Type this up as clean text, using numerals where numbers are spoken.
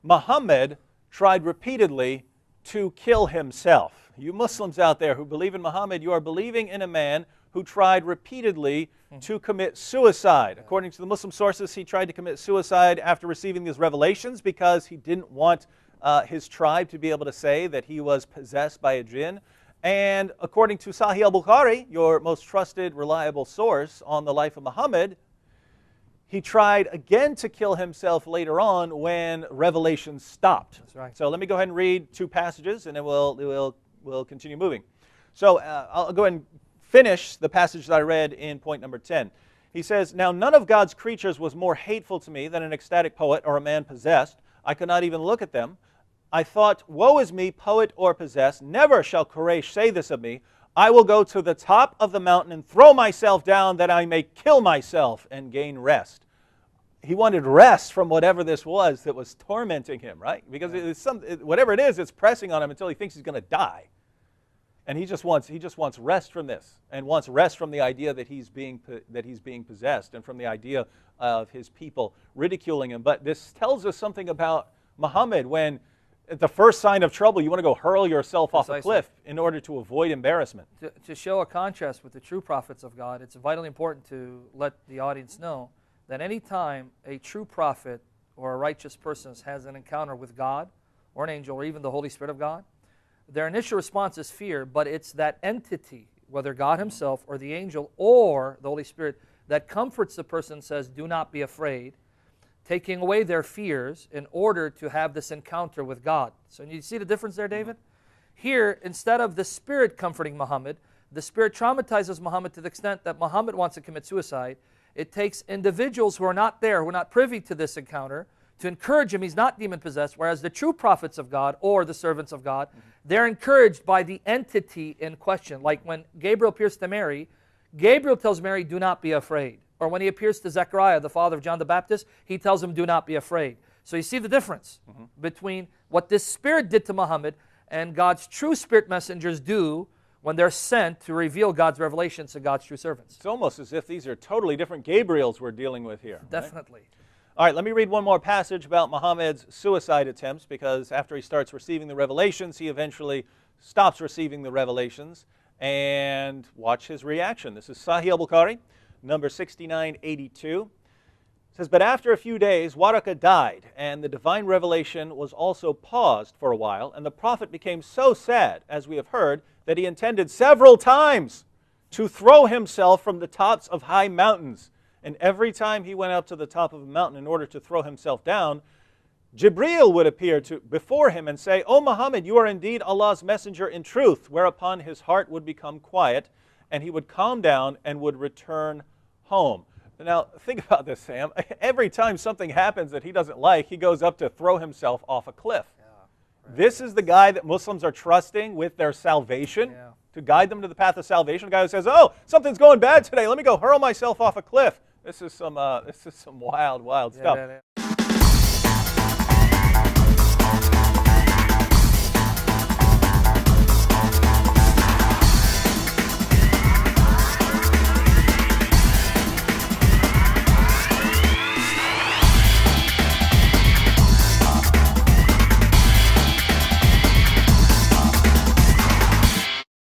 Muhammad tried repeatedly to kill himself. You Muslims out there who believe in Muhammad, you are believing in a man who tried repeatedly to commit suicide. According to the Muslim sources, he tried to commit suicide after receiving these revelations because he didn't want his tribe to be able to say that he was possessed by a jinn. And according to Sahih al-Bukhari, your most trusted, reliable source on the life of Muhammad, he tried again to kill himself later on when revelation stopped. That's right. So let me go ahead and read two passages, and then we'll continue moving. So I'll go ahead and finish the passage that I read in point number 10. He says, "Now none of God's creatures was more hateful to me than an ecstatic poet or a man possessed. I could not even look at them. I thought, woe is me, poet or possessed. Never shall Quraysh say this of me. I will go to the top of the mountain and throw myself down that I may kill myself and gain rest." He wanted rest from whatever this was that was tormenting him, right? Because whatever it is, it's pressing on him until he thinks he's going to die. And he just wants rest from this, and wants rest from the idea that he's being possessed, and from the idea of his people ridiculing him. But this tells us something about Muhammad. When at the first sign of trouble, you want to go hurl yourself off a cliff in order to avoid embarrassment. To show a contrast with the true prophets of God, it's vitally important to let the audience know that any time a true prophet or a righteous person has an encounter with God or an angel or even the Holy Spirit of God, their initial response is fear, but it's that entity, whether God himself or the angel or the Holy Spirit, that comforts the person and says, do not be afraid, taking away their fears in order to have this encounter with God. So you see the difference there, David? Here, instead of the Spirit comforting Muhammad, the Spirit traumatizes Muhammad to the extent that Muhammad wants to commit suicide. It takes individuals who are not there, who are not privy to this encounter, to encourage him. He's not demon-possessed, whereas the true prophets of God or the servants of God, they're encouraged by the entity in question. Like when Gabriel appears to Mary, Gabriel tells Mary, do not be afraid. Or when he appears to Zechariah, the father of John the Baptist, he tells him, do not be afraid. So you see the difference between what this Spirit did to Muhammad and God's true Spirit messengers do when they're sent to reveal God's revelations to God's true servants. It's almost as if these are totally different Gabriels we're dealing with here. Definitely. Right? All right, let me read one more passage about Muhammad's suicide attempts, because after he starts receiving the revelations, he eventually stops receiving the revelations. And watch his reaction. This is Sahih al-Bukhari, number 6982. It says, "But after a few days, Waraka died, and the divine revelation was also paused for a while, and the prophet became so sad, as we have heard, that he intended several times to throw himself from the tops of high mountains. And every time he went up to the top of a mountain in order to throw himself down, Jibreel would appear before him and say, 'O Muhammad, you are indeed Allah's messenger in truth,' whereupon his heart would become quiet, and he would calm down and would return home." Now, think about this, Sam. Every time something happens that he doesn't like, he goes up to throw himself off a cliff. This is the guy that Muslims are trusting with their salvation, to guide them to the path of salvation. The guy who says, "Oh, something's going bad today. Let me go hurl myself off a cliff." This is some wild, wild stuff.